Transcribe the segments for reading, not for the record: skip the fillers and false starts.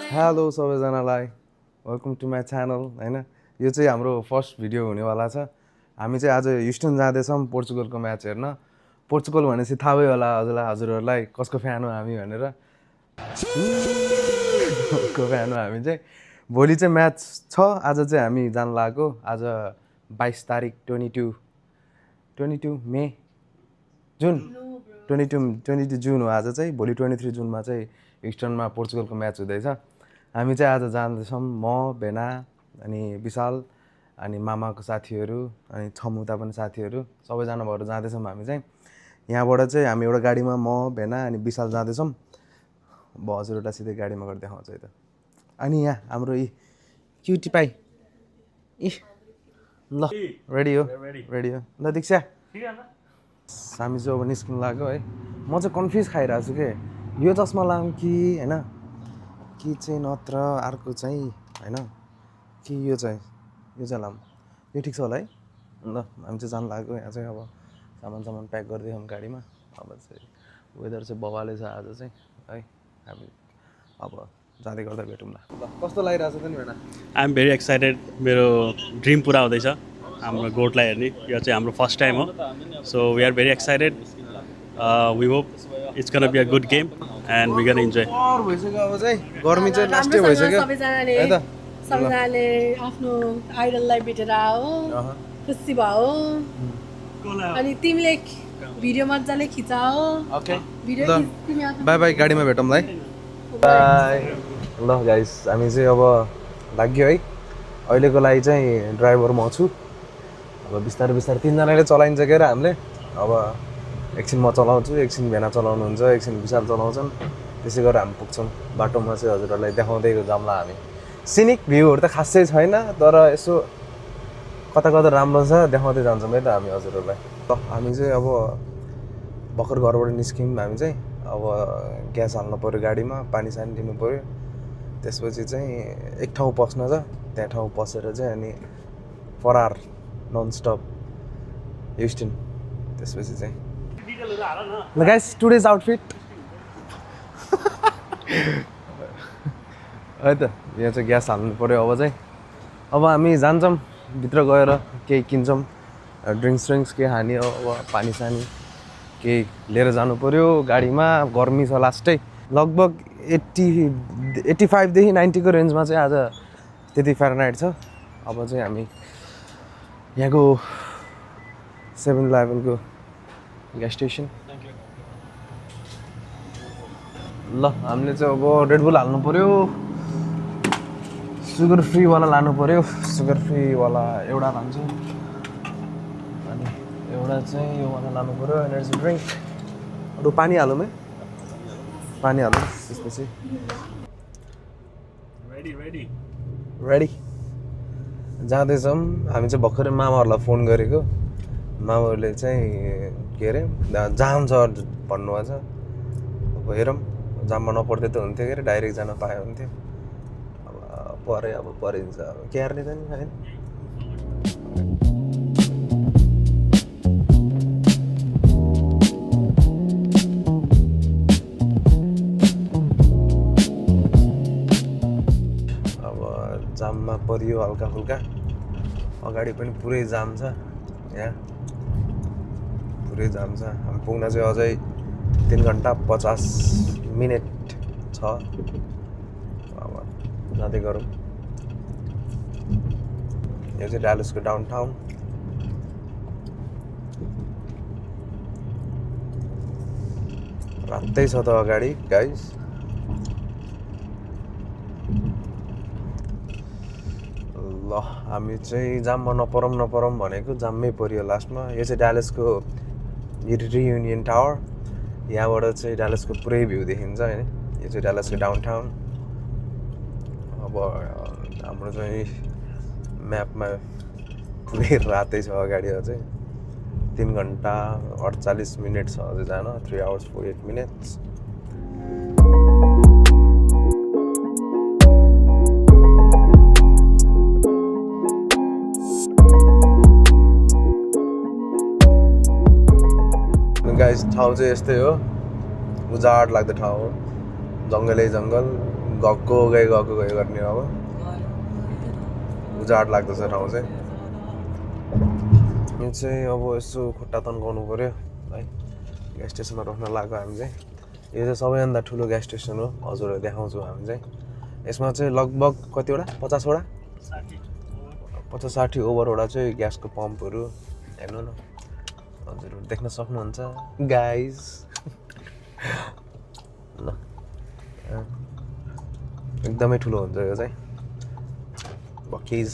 Hello सबैजनालाई welcome to my channel हैन यो चाहिँ हाम्रो फर्स्ट भिडियो हुनेवाला छ हामी चाहिँ आज ह्युस्टन जाँदैछौँ पोर्चुगलको म्याच हेर्न पोर्चुगल भनेपछि थाहा भयो होला हजुरहरूलाई कसको फ्यान हो हामी भनेर को फ्यान हो हामी चाहिँ भोलि चाहिँ म्याच छ आज चाहिँ हामी जान लागेको आज 22 तारिक 22 मे जुन 22 जुन हो आज चाहिँ भोलि 23 जुनमा चाहिँ ह्युस्टनमा पोर्चुगलको म्याच हुँदैछ हामी चाहिँ आज जाँदैछौँ म भेना अनि विशाल अनि मामाको साथीहरू अनि छमुता पनि साथीहरू सबैजना भएर जाँदैछौँ हामी चाहिँ यहाँबाट चाहिँ हामी एउटा गाडीमा म भेना अनि विशाल जाँदैछौँ अब हजुरहरूलाई सिधै गाडीमा गएर देखाउँछ है त अनि यहाँ हाम्रो यी क्युटी पाई इ ल रेडी हो ल दीक्षा हामी चाहिँ अब निस्किनु लाग्यो है म चाहिँ कन्फ्युज खाइरहेको छु कि यो चस्मा लाऊँ कि होइन कि चाहिँ नत्र अर्को चाहिँ होइन कि यो चाहिँ लाऊँ यो ठिक छ होला है ल हामी चाहिँ जानु लाग्यो यहाँ चाहिँ अब सामान प्याक गरिदियौँ गाडीमा अब चाहिँ वेदर चाहिँ बवाले छ आज चाहिँ है हामी अब जाँदै गर्दा भेटौँ ल कस्तो लागिरहेको छ त नि भेना आई एम भेरी एक्साइटेड मेरो ड्रिम पुरा हुँदैछ हाम्रो गोठलाई हेर्ने यो चाहिँ हाम्रो फर्स्ट टाइम हो so we are very excited we hope it's gonna be a good game and we gonna enjoy भइसक्यो अब चाहिँ गर्मी चाहिँ लास्टै भइसक्यो है त सबैजनाले आफ्नो आइडललाई भेटेर आओ खुसी भयो अनि तिमीले भिडियो मजाले खिचाओ ओके भिडियो ल बाई बाई गाडीमा भेटौँ ल है बाई ल गाइस हामी चाहिँ अब लाग्यो है अहिलेको लागि चाहिँ ड्राइभर म छु अब बिस्तारै तिनजनाले चलाइन्छ के हामीले अब एकछिन म चलाउँछु एकछिन भेना चलाउनुहुन्छ एकछिन विशाल चलाउँछन् त्यसै गरेर हामी पुग्छौँ बाटोमा चाहिँ हजुरहरूलाई देखाउँदै जाउँला हामी सिनिक भ्यूहरू त खासै छैन तर यसो कता राम्रो छ देखाउँदै जान्छौँ है त हामी हजुरहरूलाई ल हामी चाहिँ अब भर्खर घरबाट निस्क्यौँ हामी चाहिँ अब ग्यास हाल्नु पऱ्यो गाडीमा पानी सानी दिनु पऱ्यो त्यसपछि चाहिँ एक ठाउँ पस्न छ त्यहाँ ठाउँ पसेर चाहिँ अनि फरार ननस्टप ह्युस्टन त्यसपछि चाहिँ ल गाइस टुडेज आउटफिट है त यहाँ चाहिँ ग्यास हाल्नु पऱ्यो अब चाहिँ अब हामी जान्छौँ भित्र गएर केही किन्छौँ ड्रिङ्क्स केही खाने हो अब पानी सानी केही लिएर जानु पऱ्यो गाडीमा गर्मी छ लास्टै लगभग 85देखि 90को रेन्जमा चाहिँ आज त्यति फ्यारेनहाइट छ अब चाहिँ हामी यहाँको 7-Eleven ग्यास स्टेसन ल हामीले चाहिँ अब रेडबुल हाल्नु पऱ्यो सुगर फ्रीवाला लानु पऱ्यो सुगर फ्रीवाला एउटा लान्छु अनि एउटा चाहिँ योवाला लानु पऱ्यो एनर्जी ड्रिङ्क अरू पानी हालौँ है पानी हालौँ त्यसपछि रेडी जाँदैछौँ हामी चाहिँ भर्खरै मामाहरूलाई फोन गरेको मामाहरूले चाहिँ के अरे जाम छ भन्नुभएको छ अब हेरौँ जाममा नपर्दै त हुन्थ्यो के अरे डाइरेक्ट जान पायो हुन्थ्यो अब परिन्छ अब क्यार्ने त नि होइन जाममा परियो हल्का फुल्का अगाडि पनि पुरै जाम छ यहाँ पुरै जाम छ हामी पुग्न चाहिँ अझै 3 घन्टा 50 मिनट छ अब जाँदै गरौँ यो चाहिँ डालसको डाउनटाउन रातै छ त अगाडि गाइस ल हामी चाहिँ जाममा नपरौँ भनेको जाममै पऱ्यो लास्टमा यो चाहिँ डालसको रियुनियन टावर यहाँबाट चाहिँ डालसको पुरै भ्यू देखिन्छ होइन यो चाहिँ डालसको डाउनटाउन अब हाम्रो चाहिँ म्यापमा पुरै रातै छ अगाडि अझै 3 घन्टा 48 मिनट छ अझै जान 3 hours 48 minutes गाइस ठाउँ चाहिँ यस्तै हो उजाड लाग्दो ठाउँ हो जङ्गलै जङ्गल गएको गयो गर्ने अब उजाड लाग्दछ ठाउँ चाहिँ यो चाहिँ अब यसो खुट्टा तन्काउनु पऱ्यो है ग्यास स्टेसनमा रोक्न लाग्यो हामी चाहिँ यो चाहिँ सबैभन्दा ठुलो ग्यास स्टेसन हो हजुरहरू देखाउँछु हामी चाहिँ यसमा चाहिँ लगभग कतिवटा 50वटा 50-60 ओभरवटा चाहिँ ग्यासको पम्पहरू हेर्नु न हजुरहरू देख्न सक्नुहुन्छ गाइज ल एकदमै ठुलो हुन्छ यो चाहिँ बकिज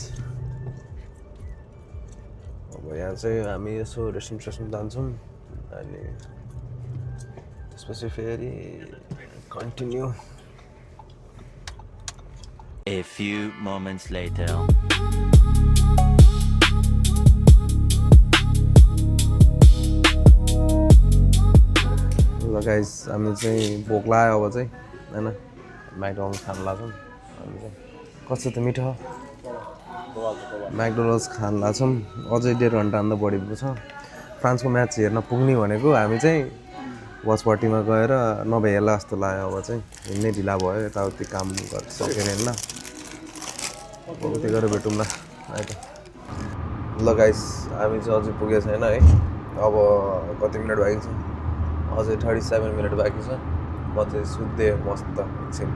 अब यहाँ चाहिँ हामी यसो रेस्टुरेन्ट जान्छौँ अनि त्यसपछि फेरि continue A few moments later. ल गाइस हामी चाहिँ भोक लाग्यो अब चाहिँ होइन म्याकडोनल्ड्स खान लाग्छौँ हामी चाहिँ कस्तो त मिठो म्याकडोनल्ड्स खान लाग्छौँ अझै 1.5 घन्टा भन्दा बढी छ फ्रान्सको म्याच हेर्न पुग्ने भनेको हामी चाहिँ वाच पार्टीमा गएर नभइहाल्ला जस्तो लाग्यो अब चाहिँ हिँड्नै ढिला भयो यताउति काम गर्नु सकेन होइन उतै गरेर भेटौँ न है त ल गाइस हामी चाहिँ अझै पुगेको छैन है अब कति मिनट बाँकी छ अझै 37 मिनट बाँकी छ म चाहिँ सुत्दै मस्त एकछिन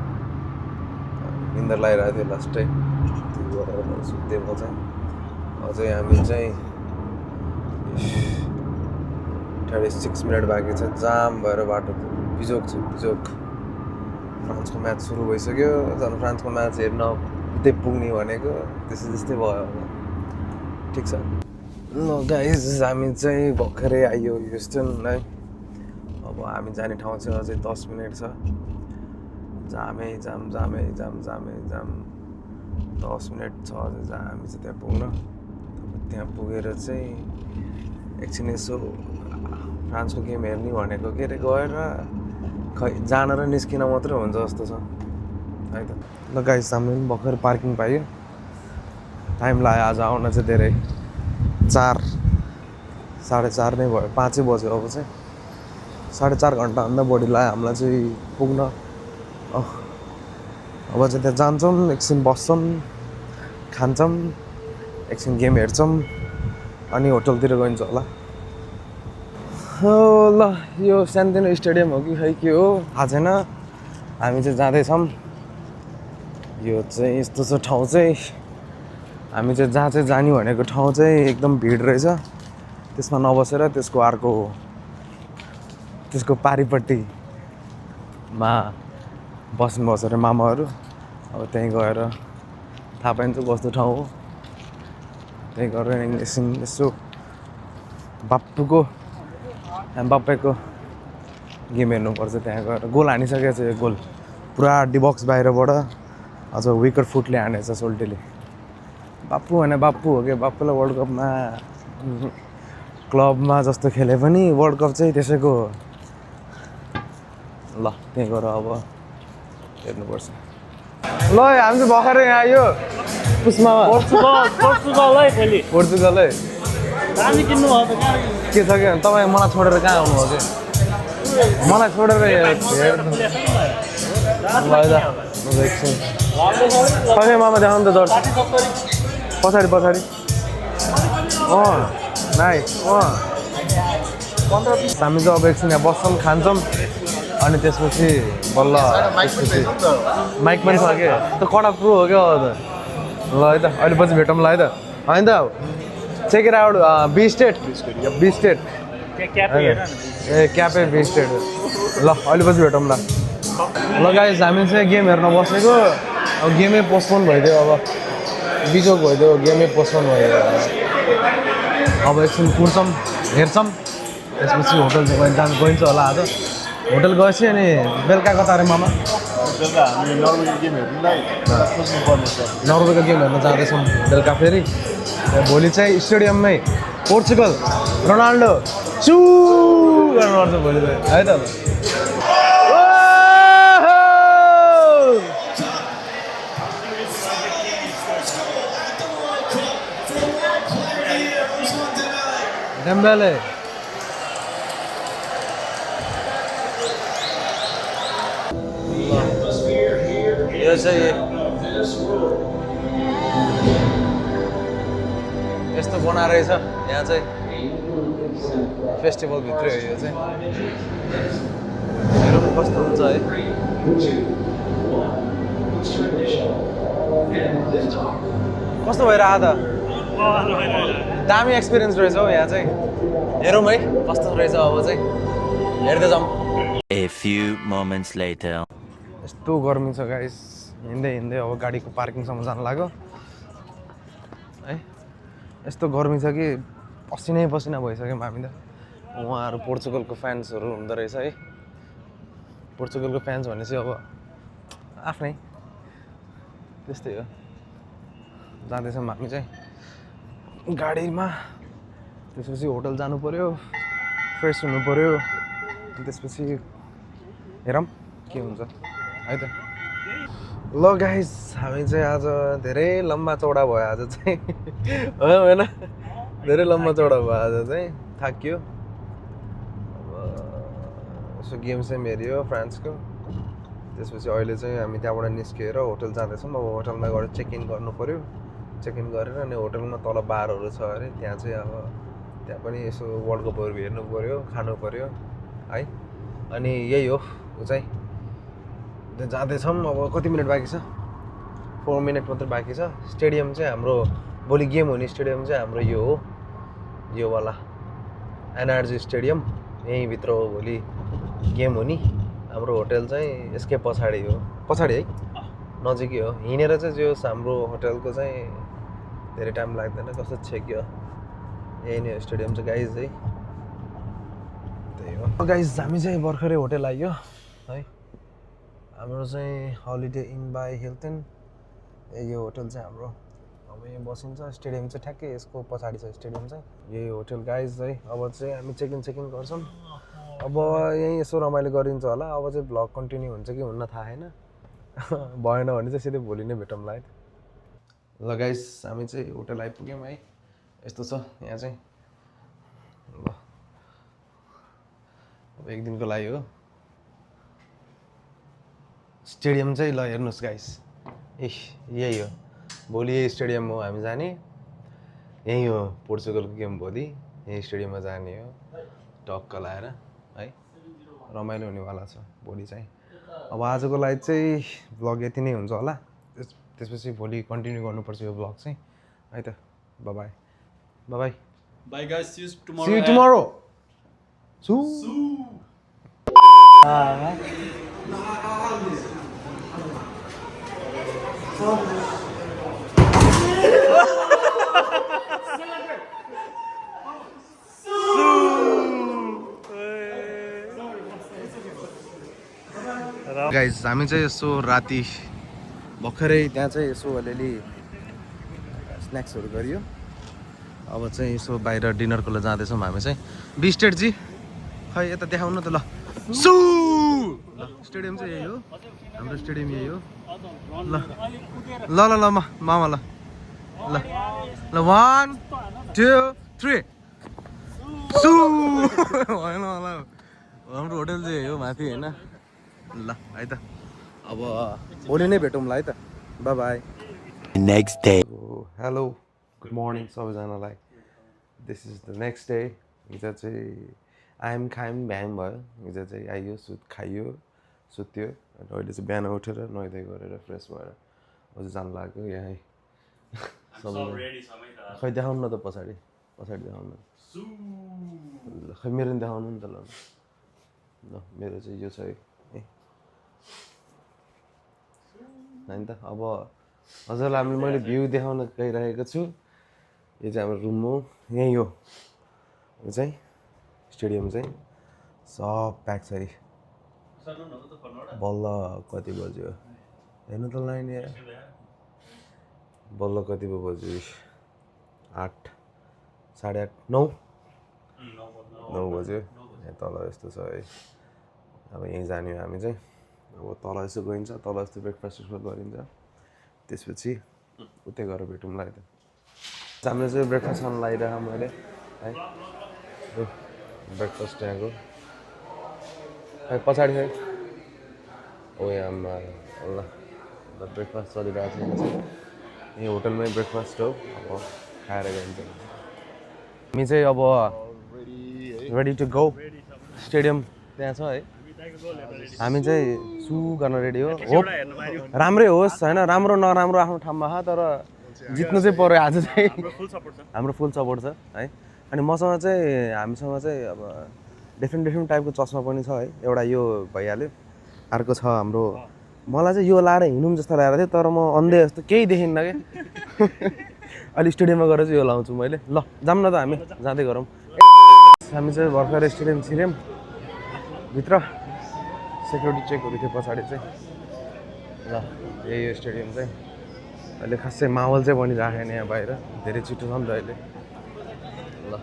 निन्द्रा लागिरहेको थियो लास्टै त्यो गरेर म सुत्दै म चाहिँ अझै हामी चाहिँ 36 मिनट बाँकी छ जाम भएर बाटो बिजोक छ बिजोक फ्रान्सको म्याच सुरु भइसक्यो झन् फ्रान्सको म्याच हेर्न उतै पुग्ने भनेको त्यस्तै भयो अब ठिक छ ल गाइस हामी चाहिँ भर्खरै आइयो ह्युस्टन है अब हामी जाने ठाउँ चाहिँ अझै 10 मिनट छ जामै जाम 10 मिनट छ अझै हामी चाहिँ त्यहाँ पुग्न त्यहाँ पुगेर चाहिँ एकछिन यसो फ्रान्सको गेम हेर्ने भनेको के अरे गएर खै जान र निस्किन मात्रै हुन्छ जस्तो छ है त ल गाइस हामीले पनि भर्खर पार्किङ पायो टाइम लाग्यो आज आउन चाहिँ धेरै 4 4:30 नै भयो 5 बज्यो अब चाहिँ 4.5 घन्टाभन्दा बढी लाग्यो हामीलाई चाहिँ पुग्न अब चाहिँ त्यहाँ जान्छौँ एकछिन बस्छौँ खान्छौँ एकछिन गेम हेर्छौँ अनि होटलतिर गइन्छ होला ल यो सानोतिनो स्टेडियम हो कि खै के हो थाहा छैन हामी चाहिँ जाँदैछौँ यो चाहिँ यस्तो छ ठाउँ चाहिँ हामी चाहिँ जहाँ चाहिँ जाने भनेको ठाउँ चाहिँ एकदम भिड रहेछ त्यसमा नबसेर त्यसको पारिपट्टिमा बस्नुपर्छ अरे मामाहरू अब त्यहीँ गएर थाहा पाइन्छ कस्तो ठाउँ हो त्यहीँ गएर एकछिन यसो बाप्पेको गेम हेर्नुपर्छ त्यहाँ गएर गोल हानिसकेको छ यो गोल पुरा डिबक्स बाहिरबाट अझ विकेट फुटले हानेछ सोल्टीले बाप्पु भने बाप्पु हो क्या बाप्पुलाई वर्ल्ड कपमा क्लबमा जस्तो खेले पनि वर्ल्ड कप चाहिँ त्यसैको ल त्यहीँ गएर अब हेर्नुपर्छ ल हामी चाहिँ भर्खरै यहाँ आयो पुस्मामा पोर्चुगल है के छ कि तपाईँ मलाई छोडेर कहाँ आउनुभयो कि मलाई छोडेर खै मामा देखाउनु त दर्शन पछाडि नाइ हामी चाहिँ अब एकछिन यहाँ बस्छौँ खान्छौँ अनि त्यसपछि बल्ल माइक पनि छ क्या त कडा प्रो हो क्या त ल है त अहिले पछि भेटौँ ल है त होइन त चेक इट आउट बी स्टेट ए क्यापे बी स्टेट ल अहिले पछि भेटौँ ल गाइस हामी चाहिँ गेम हेर्न बसेको अब गेमै पोस्टपोन भइदियो अब बिजोक भइदियो गेमै पोस्टपोन भइदियो अब एकछिन कुर्छौँ हेर्छौँ त्यसपछि होटल चाहिँ गइन्छ होला आज होटल गएपछि अनि बेलुका कता अरे मामा नर्वेको गेम हेर्न जाँदैछौँ बेलुका फेरि भोलि चाहिँ स्टेडियममै पोर्चुगल रोनाल्डो चु गर्नुपर्छ भोलि चाहिँ है त डेम्बेले यो चाहिँ यस्तो बनाएर रहेछ यहाँ चाहिँ फेस्टिभल भित्रै हो यो चाहिँ हेरौँ कस्तो हुन्छ है कस्तो भइरहेको त दामी एक्सपिरियन्स रहेछ हौ यहाँ चाहिँ हेरौँ है कस्तो रहेछ अब चाहिँ हेर्दै जाउँ A few moments later. यस्तो गर्मी छ गाइस हिँड्दै हिँड्दै अब गाडीको पार्किङसम्म जानु लाग्यो है यस्तो गर्मी छ कि पसिनै पसिना भइसक्यो हामी त उहाँहरू पोर्चुगलको फ्यान्सहरू हुँदो रहेछ है पोर्चुगलको फ्यान्स भनेपछि अब आफ्नै त्यस्तै हो जाँदैछौँ हामी चाहिँ गाडीमा त्यसपछि होटल जानु पऱ्यो फ्रेस हुनु पऱ्यो त्यसपछि हेरौँ के हुन्छ है त ल गाइस हामी चाहिँ आज धेरै लम्बा चौडा भयो आज चाहिँ होइन धेरै लम्बा चौडा भयो आज चाहिँ थाकियो अब यसो गेम सेम हेऱ्यो फ्रान्सको त्यसपछि अहिले चाहिँ हामी त्यहाँबाट निस्किएर होटल जाँदैछौँ अब होटलमा गएर चेक इन गर्नु पऱ्यो चेक इन गरेर अनि होटलमा तल बारहरू छ अरे त्यहाँ चाहिँ अब त्यहाँ पनि यसो वर्ल्ड कपहरू हेर्नु पऱ्यो खानु पऱ्यो है अनि यही हो ऊ चाहिँ जाँदैछौँ अब कति मिनट बाँकी छ 4 मिनट मात्र बाँकी छ स्टेडियम चाहिँ हाम्रो भोलि गेम हुने स्टेडियम चाहिँ हाम्रो यो हो यो वाला एनआरजी स्टेडियम यहीँभित्र हो भोलि गेम हुने हाम्रो होटल चाहिँ यसकै पछाडि हो पछाडि है नजिकै हो हिँडेर चाहिँ जो हाम्रो होटलको चाहिँ धेरै टाइम लाग्दैन कस्तो छेक्यो यही नै हो स्टेडियम चाहिँ गाइज है त्यही हो गाइज हामी चाहिँ भर्खरै होटल आइयो है हाम्रो चाहिँ हलिडे इन बाई हिल्टन यो होटल चाहिँ हाम्रो अब यहाँ बसिन्छ स्टेडियम चाहिँ ठ्याक्कै यसको पछाडि छ स्टेडियम चाहिँ यही होटल गाइज है अब चाहिँ हामी चेक इन गर्छौँ अब यहीँ यसो रमाइलो गरिन्छ होला अब चाहिँ भ्लग कन्टिन्यू हुन्छ कि हुन्न थाहा छैन भएन भने चाहिँ सिधै भोलि नै भेटौँला है ल गाइस हामी चाहिँ होटल आइपुग्यौँ है यस्तो छ यहाँ चाहिँ ल अब एक दिनको लागि हो स्टेडियम चाहिँ ल हेर्नुहोस् गाइस यही हो भोलि यही स्टेडियम हो हामी जाने यही हो पोर्चुगलको गेम भोलि यही स्टेडियममा जाने हो टक्क लाएर है रमाइलो हुनेवाला छ भोलि चाहिँ अब आजको लागि चाहिँ भ्लग यति नै हुन्छ होला त्यसपछि भोलि कन्टिन्यू गर्नुपर्छ यो भ्लग चाहिँ है त bye by by Bye guys, see you tomorrow. See you tomorrow. Guys हामी चाहिँ यसो राति भर्खरै त्यहाँ चाहिँ यसो अलिअलि स्न्याक्सहरू गरियो अब चाहिँ यसो बाहिर डिनरको लागि जाँदैछौँ हामी चाहिँ बिस्टेडजी खै यता देखाउनु त ल सु ल स्टेडियम चाहिँ यही हो हाम्रो स्टेडियम यही हो ल ल ल ल मामा ल ल ल 1 2 3 सु होइन होला हाम्रो होटल चाहिँ यही हो माथि होइन ल है त अब भोलि नै भेटौँला है त bye bye Next day. Hello good morning सबैजनालाई this is the next day हिजो चाहिँ आइएम खाइम भ्याम भयो हिजो चाहिँ आइयो खाइयो सुत्यो अनि अहिले चाहिँ बिहान उठेर नुहाइधुवाइ गरेर फ्रेस भएर अझै जानु लाग्यो यहाँ खै देखाउनु न त पछाडि देखाउनु ल खै मेरो पनि देखाउनु नि त ल मेरो चाहिँ यो छ है होइन त अब हजुरलाई हामीले मैले भ्यू देखाउन गइरहेको छु यो चाहिँ हाम्रो रुम हो यहीँ हो यो चाहिँ स्टेडियम चाहिँ सब प्याक छ है बल्ल कति बज्यो हेर्नु त लाइन बल्ल कति पो बज्यो 8 8:30 9 बज्यो यहाँ तल यस्तो छ है अब यहीँ जाने हो हामी चाहिँ अब तल यसो गइन्छ तल यस्तो ब्रेकफास्ट गरिन्छ त्यसपछि उतै गएर भेटौँला है त हामीले चाहिँ ब्रेकफास्ट खान लगाइरहेको मैले है ब्रेकफास्ट यहाँको खै पछाडि खै ओ यहाँ ल ब्रेकफास्ट चलिरहेको छ यही होटलमै ब्रेकफास्ट हो अब खाएर गइन्छ हामी चाहिँ अब रेडी टु गो स्टेडियम त्यहाँ छ है हामी चाहिँ सु गर्न रेडी हो होप राम्रै होस् होइन राम्रो नराम्रो आफ्नो ठाउँमा छ तर जित्नु चाहिँ पर्यो आज चाहिँ हाम्रो फुल सपोर्ट छ है अनि मसँग चाहिँ हामीसँग चाहिँ अब डिफ्रेन्ट टाइपको चस्मा पनि छ है एउटा यो भइहाल्यो अर्को छ हाम्रो मलाई चाहिँ यो लाएर हिँडौँ जस्तो लागेको थियो तर म अन्धे जस्तो केही देखिन्न क्या अहिले स्टेडियममा गएर चाहिँ यो लाउँछु मैले ल जाऊँ न त हामी जाँदै गरौँ हामी चाहिँ भर्खर स्टेडियम छिर्यौँ भित्र सेक्युरिटी चेकहरू थियो पछाडि चाहिँ ल यही हो स्टेडियम चाहिँ अहिले खासै माहौल चाहिँ बनिराखेन यहाँ बाहिर धेरै छिटो छ नि त अहिले ल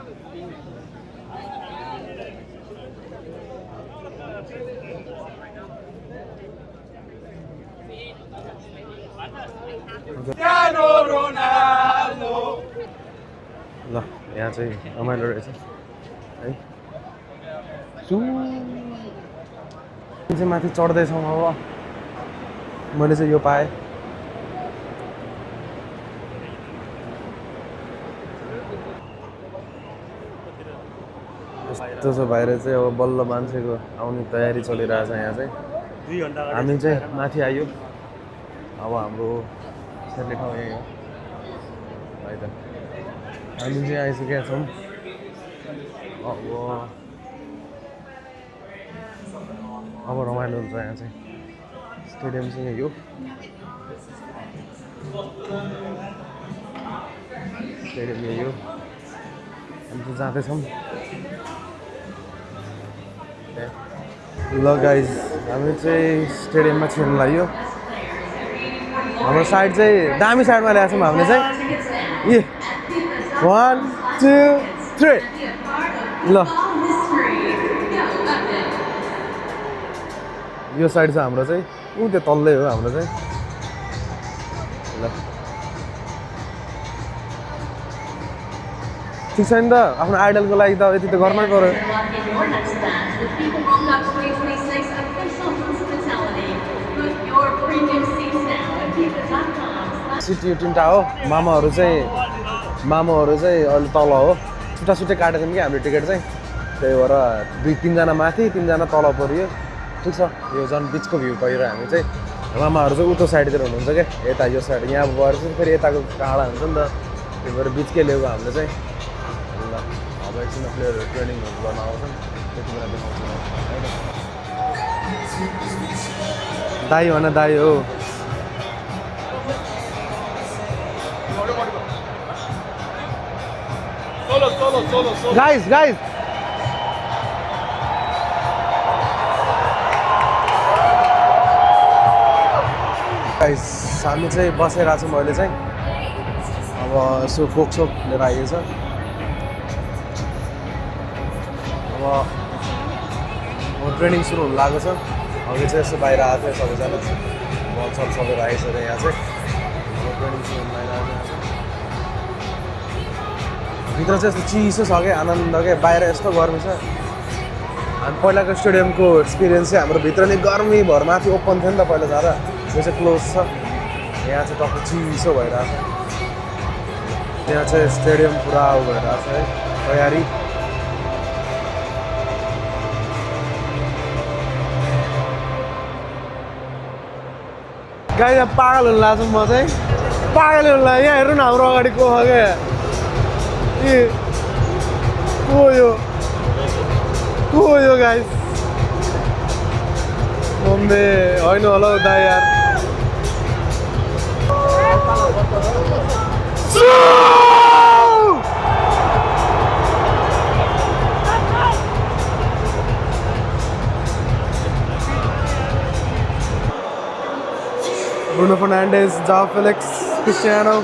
ल यहाँ चाहिँ रमाइलो रहेछ है चाहिँ माथि चढ्दैछौँ अब मैले चाहिँ यो पाएँ यस्तो छ बाहिर चाहिँ अब बल्ल मान्छेको आउने तयारी चलिरहेछ यहाँ चाहिँ हामी चाहिँ माथि आयो अब हाम्रो सेर्ने ठाउँ यही हो है त हामी चाहिँ आइसकेका छौँ अब रमाइलो हुन्छ यहाँ चाहिँ स्टेडियम चाहिँ यही हो स्टेडियम यही हो हामी चाहिँ जाँदैछौँ ल गाइज हामी चाहिँ स्टेडियममा छिर्नु लाग्यो हाम्रो साइड चाहिँ दामी साइडमा ल्याएको छौँ हामीले चाहिँ 1 2 3 ल यो साइड चाहिँ हाम्रो चाहिँ त्यो तल्लै हो हाम्रो चाहिँ ल ठिक छ नि त आफ्नो आइडलको लागि त यति त गर्नै पर्यो सिटी तिनवटा हो मामाहरू चाहिँ अलि तल हो छुट्टा काटेको छौँ कि हाम्रो टिकट चाहिँ त्यही भएर 2-3जना माथि 3जना तल परियो ठिक छ यो झन् बिचको भ्यू पाइरहेको हामी चाहिँ मामाहरू चाहिँ उतो साइडतिर हुनुहुन्छ क्या यता यो साइड यहाँ गएर चाहिँ फेरि यताको काँडा हुन्छ नि त त्यही भएर बिचकै ल्याएको हामीले चाहिँ ल अब एकछिन प्लेयरहरू ट्रेनिङहरू गर्न आउँछन् त्यति बेला देखाउँछौँ दाई भन दाई हो guys हामी चाहिँ बसिरहेको छौँ अहिले चाहिँ अब यसो कोकसोक लिएर आइएछ अब ट्रेनिङ सुरु हुनु लागेको छ अघि चाहिँ यसो बाहिर आएको थियो सबैजना बलसल सबैहरू आइसक्यो यहाँ चाहिँ अब ट्रेनिङ सुरु हुनु लागिरहेको छ भित्र चाहिँ यस्तो चिसो छ क्या आनन्द क्या बाहिर यस्तो गर्मी छ हामी पहिलाको स्टेडियमको एक्सपिरियन्स चाहिँ हाम्रो भित्र नै गर्मी भर माथि ओपन थियो नि त पहिला जाँदा यो चाहिँ क्लोज छ यहाँ चाहिँ टक्क चिसो भइरहेको छ यहाँ चाहिँ स्टेडियम पुरा भइरहेको छ है तयारी गाई यहाँ पागल हुनु लाग्छ म चाहिँ पागल हुनु लाग्यो यहाँ हेर्नु न हाम्रो अगाडि को छ क्या को यो गाइस बम्बे होइन होला हौ दाइ यार Bruno Fernandes, João Felix, Cristiano.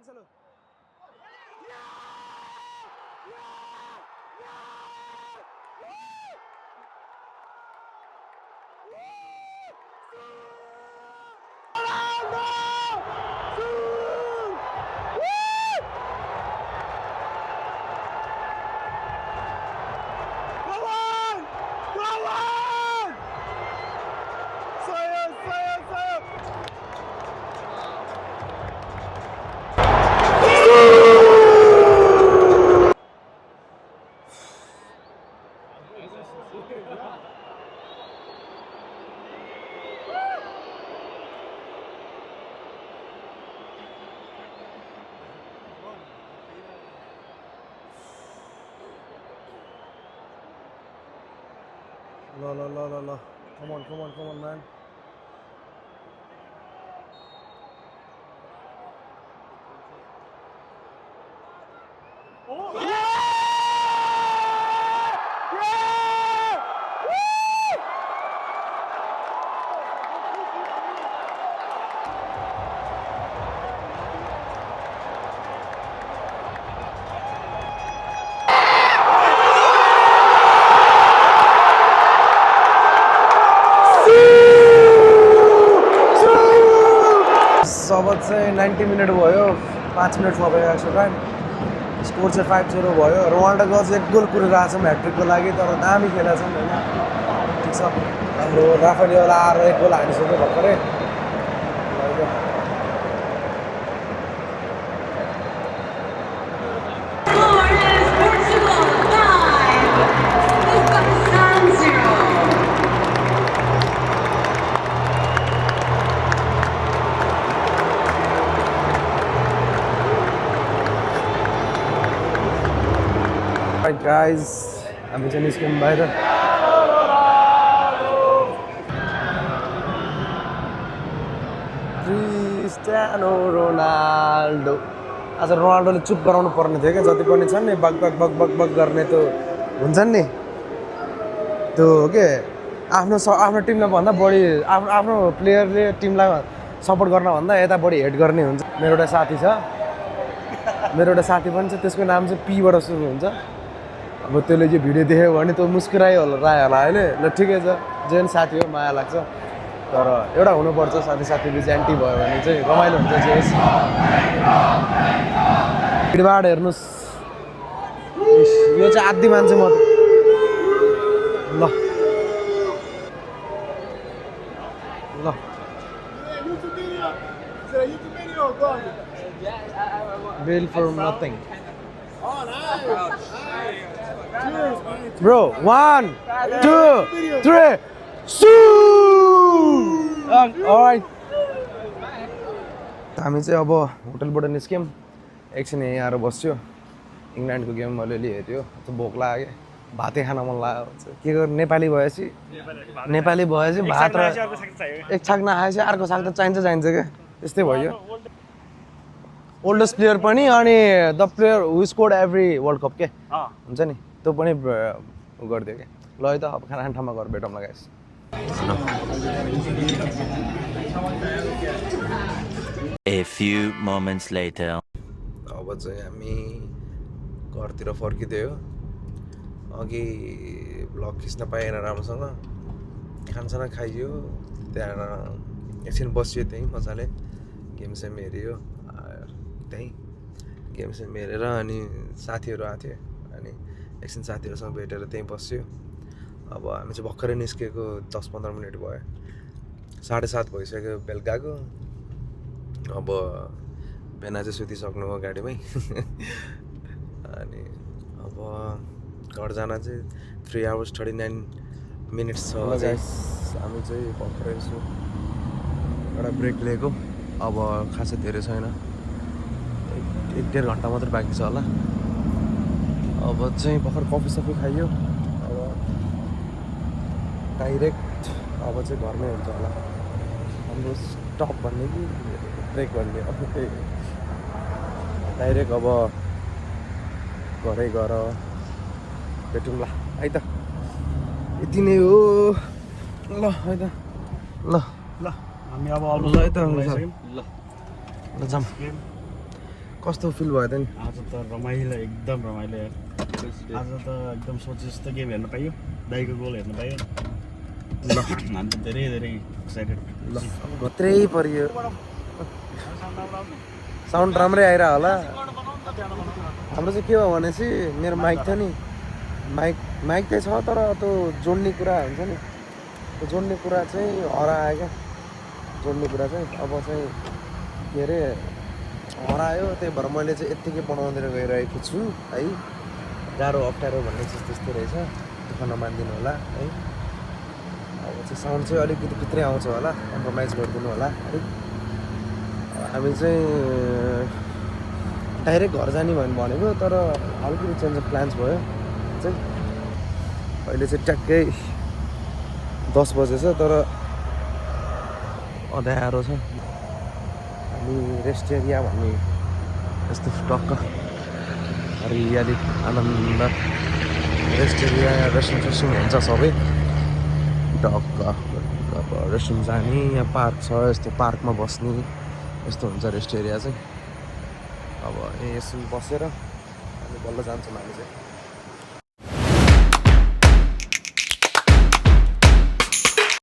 Cancelo. La. Come on, man. अब चाहिँ 90 मिनट भयो 5 मिनट थपेको एक्स्ट्रा टाइम स्कोर चाहिँ 5-0 भयो रोनाल्डोको अझ एक गोल पुरिरहेको छ ह्याट्रिकको लागि तर दामी खेलेको छन् होइन ठिक छ हाम्रो राफेलियोला आएर एक गोल हानिसक्यो भर्खरै Alright guys, हामी चाहिँ निस्क्यौँ बाहिर क्रिस्टियानो रोनाल्डो आज रोनाल्डोले चुप गराउनु पर्ने थियो क्या जति पनि छन् नि बग गर्ने त्यो हुन्छन् नि त्यो के आफ्नो टिमलाई भन्दा बढी आफ्नो प्लेयरले टिमलाई सपोर्ट गर्न भन्दा यता बढी हेट गर्ने हुन्छ मेरो एउटा साथी छ मेरो एउटा साथी पनि छ त्यसको नाम चाहिँ पीबाट सुरु हुन्छ अब त्यसले यो भिडियो देख्यो भने त्यो मुस्कुरायो होला अहिले ल ठिकै छ जे पनि साथी हो माया लाग्छ तर एउटा हुनुपर्छ साथी बिच एन्टी भयो भने चाहिँ रमाइलो हुन्छ जे भिडबाट हेर्नुहोस् यो चाहिँ आदि मान्छे म ल Bill for nothing. Bro, 1, 2, 3, alright. हामी चाहिँ अब होटलबाट निस्क्यौँ एकछिन यहीँ आएर बस्यो इङ्ल्यान्डको गेम अलिअलि हेऱ्यो भोक लाग्यो भातै खान मन लाग्यो के गर्नु नेपाली भएपछि भात र एक छाक नखाएपछि अर्को छाक त चाहिन्छ क्या त्यस्तै भयो ओल्डेस्ट प्लेयर पनि अनि the player who scored every world cup के हुन्छ नि त्यो पनि गरिदियो क्या ल है त अब खाना खाने ठाउँमा गएर भेटौँला guys A few moments later. अब चाहिँ हामी घरतिर फर्किँदै हो अघि भ्लग खिच्न पाएन राम्रोसँग खानसाना खाइयो त्यहाँ एकछिन बसियो त्यहीँ मजाले गेमसेम हेऱ्यो त्यहीँ गेमसेम हेरेर अनि साथीहरू आएको थियो अनि एकछिन साथीहरूसँग भेटेर त्यहीँ बस्यो अब हामी चाहिँ भर्खरै निस्केको 10-15 मिनट भयो 7:30 भइसक्यो बेलुकाको अब बेना चाहिँ सुतिसक्नु हो गाडीमै अनि अब घर जान चाहिँ 3 hours 39 minutes छ हामी चाहिँ भर्खरै यसो एउटा ब्रेक लिएको अब खासै धेरै छैन 1-1.5 घन्टा मात्र बाँकी छ होला अब चाहिँ भर्खर कफी सफी खाइयो अब डाइरेक्ट अब चाहिँ घरमै हुन्छ होला हाम्रो स्टप भन्ने कि ब्रेक भन्ने अब त्यही डाइरेक्ट अब घरै गएर भेटौँला है त यति नै हो ल है त ल ल हामी अब ल है त ल जाऊँ कस्तो फिल भयो त नि आज त रमाइलो एकदम रमाइलो यार आज त एकदम सोचे जस्तो गेम हेर्न पाइयो दाइको गोल हेर्न पाइयो ल हामी त धेरै धेरै एक्साइटेड ल घत्रै परियो साउन्ड राम्रै आइरह होला हाम्रो चाहिँ के हो भनेपछि मेरो माइक थियो नि माइक चाहिँ छ तर त्यो जोड्ने कुरा हुन्छ नि त्यो जोड्ने कुरा चाहिँ हरायो क्या जोड्ने कुरा चाहिँ अब चाहिँ के अरे हरायो त्यही भएर मैले चाहिँ यत्तिकै बनाउँदै गइरहेको छु है गाह्रो अप्ठ्यारो भन्ने चिज त्यस्तै रहेछ दुःख नमानिदिनु होला है अब चाहिँ साउन्ड चाहिँ अलिकति भित्रै आउँछ होला कम्प्रोमाइज गरिदिनु होला है हामी चाहिँ डाइरेक्ट घर जाने भनेको तर अलिकति चेन्ज अफ प्लान्स भयो चाहिँ अहिले चाहिँ ट्याक्कै 10 बजेछ तर अँध्यारो छ हामी रेस्ट एरिया भन्ने यस्तो टक्क हरियाली आनन्द रेस्ट एरिया रेस्टुरेन्ट हुन्छ सबै टक्क अब रेस्टुरेन्ट जाने यहाँ पार्क छ यस्तो पार्कमा बस्ने यस्तो हुन्छ रेस्ट एरिया चाहिँ अब यसो बसेर अनि बल्ल जान्छौँ हामी चाहिँ